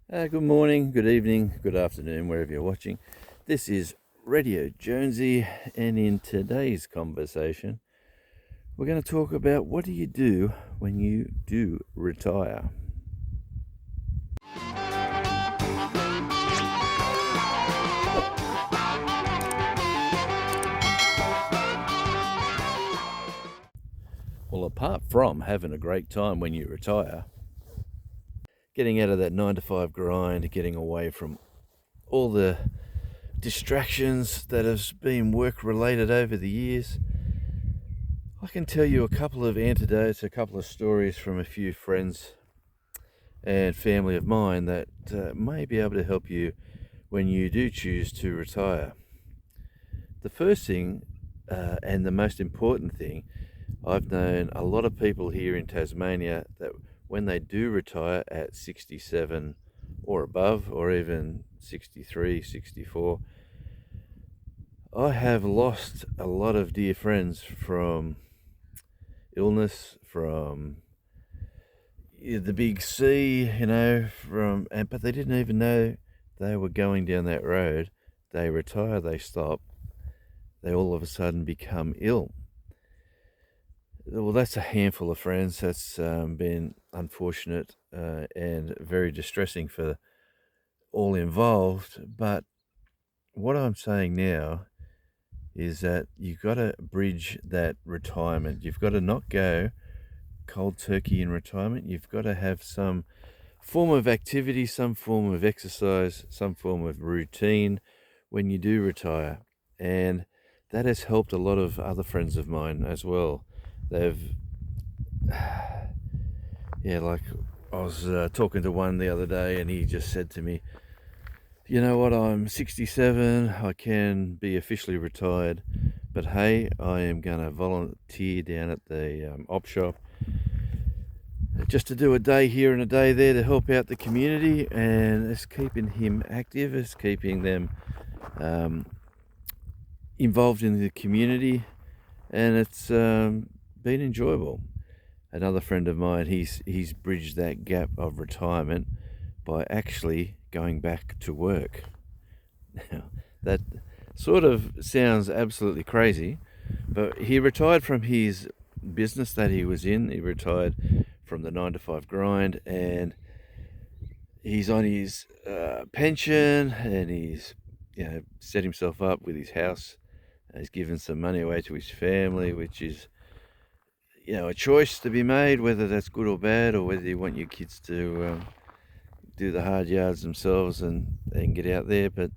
Good morning, good evening, good afternoon, wherever you're watching. This is Radio Jonesy, and in today's conversation, we're going to talk about what do you do when you do retire. Well, apart from having a great time when you retire, getting out of that 9 to 5 grind, getting away from all the distractions that have been work related over the years, I can tell you a couple of anecdotes, a couple of stories from a few friends and family of mine that may be able to help you when you do choose to retire. The first thing, and the most important thing, I've known a lot of people here in Tasmania that when they do retire at 67 or above, or even 63, 64, I have lost a lot of dear friends from illness, from the big C, but they didn't even know they were going down that road. They retire, they stop, they all of a sudden become ill. Well, that's a handful of friends. That's been unfortunate and very distressing for all involved. But what I'm saying now is that you've got to bridge that retirement. You've got to not go cold turkey in retirement. You've got to have some form of activity, some form of exercise, some form of routine when you do retire. And that has helped a lot of other friends of mine as well. They've, like I was talking to one the other day, and he just said to me, you know what, I'm 67, I can be officially retired, but hey, I am going to volunteer down at the op shop just to do a day here and a day there to help out the community, and it's keeping him active, it's keeping them involved in the community, and it's been enjoyable. Another friend of mine, he's bridged that gap of retirement by actually going back to work. Now, that sort of sounds absolutely crazy, but he retired from his business that he was in. He retired from the 9 to 5 grind, and he's on his pension, and he's set himself up with his house. He's given some money away to his family, which is a choice to be made, whether that's good or bad, or whether you want your kids to do the hard yards themselves and get out there. But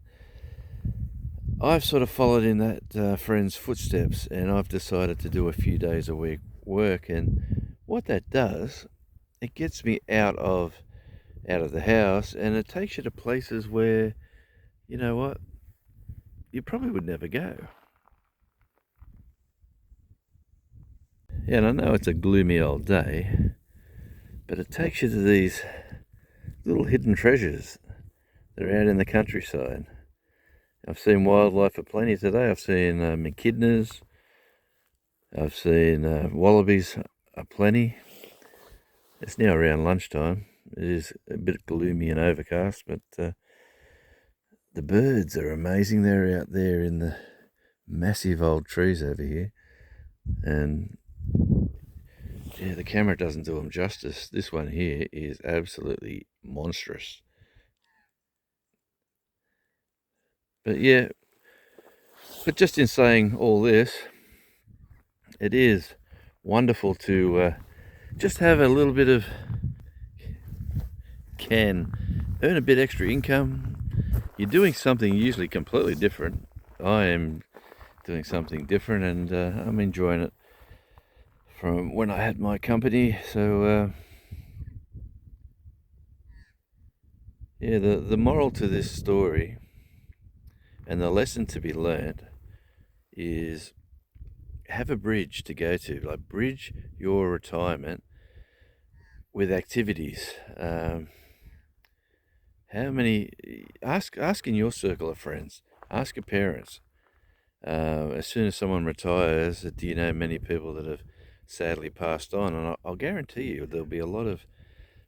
I've sort of followed in that friend's footsteps, and I've decided to do a few days a week work. And what that does, it gets me out of the house, and it takes you to places where, you know what, you probably would never go. Yeah, and I know it's a gloomy old day, but it takes you to these little hidden treasures that are out in the countryside. I've seen wildlife aplenty today. I've seen echidnas. I've seen wallabies aplenty. It's now around lunchtime. It is a bit gloomy and overcast, but the birds are amazing. They're out there in the massive old trees over here, and the camera doesn't do them justice. This one here is absolutely monstrous. But just in saying all this, it is wonderful to just have a little bit of earn a bit extra income. You're doing something usually completely different. I am doing something different, and I'm enjoying it from when I had my company. So the moral to this story and the lesson to be learned is have a bridge to go to, like bridge your retirement with activities. How many, ask in your circle of friends, ask your parents. As soon as someone retires, do you know many people that have sadly passed on? And I'll guarantee you there'll be a lot of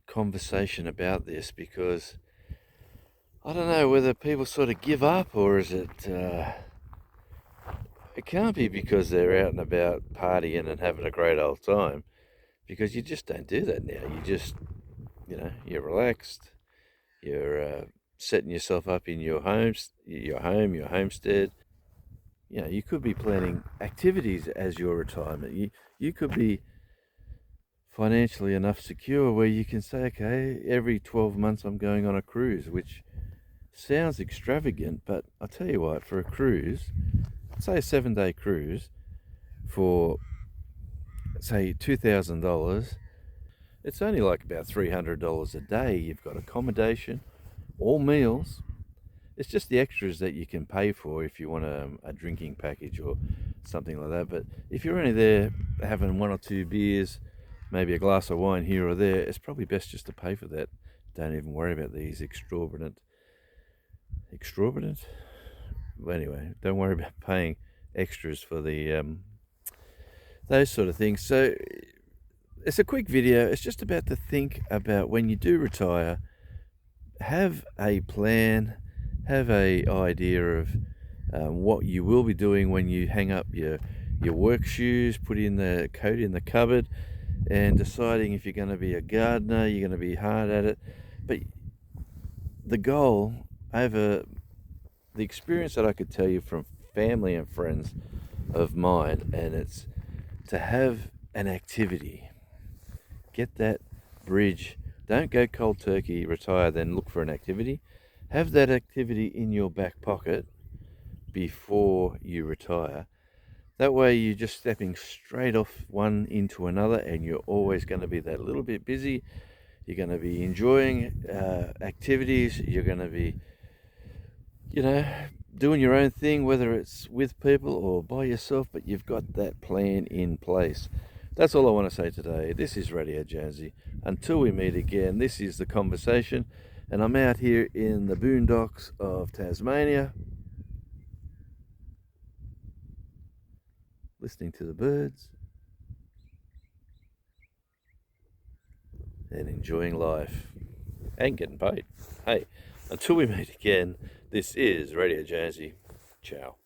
conversation about this, because I don't know whether people sort of give up, or is it, it can't be because they're out and about partying and having a great old time, because you just don't do that now. You just, you're relaxed, you're setting yourself up in your homes, your home, your homestead. You could be planning activities as your retirement. You could be financially enough secure where you can say, okay, every 12 months I'm going on a cruise, which sounds extravagant, but I'll tell you what, for a cruise, say a 7-day cruise for, say, $2,000, it's only like about $300 a day. You've got accommodation, all meals. It's just the extras that you can pay for if you want a drinking package or something like that. But if you're only there having one or two beers, maybe a glass of wine here or there, it's probably best just to pay for that. Don't even worry about these exorbitant. Well, anyway, don't worry about paying extras for the those sort of things. So it's a quick video. It's just about to think about when you do retire. Have a plan, have a idea of what you will be doing when you hang up your work shoes, put in the coat in the cupboard, and deciding if you're going to be a gardener, you're going to be hard at it. But the goal, over the experience that I could tell you from family and friends of mine, and it's to have an activity. Get that bridge. Don't go cold turkey, retire, then look for an activity. Have that activity in your back pocket before you retire. That way you're just stepping straight off one into another, and you're always going to be that little bit busy. You're going to be enjoying activities. You're going to be, doing your own thing, whether it's with people or by yourself, but you've got that plan in place. That's all I want to say today. This is Radio Jonesy. Until we meet again, this is The Conversation, and I'm out here in the boondocks of Tasmania, listening to the birds and enjoying life and getting paid. Hey, until we meet again, this is Radio Jonesy. Ciao.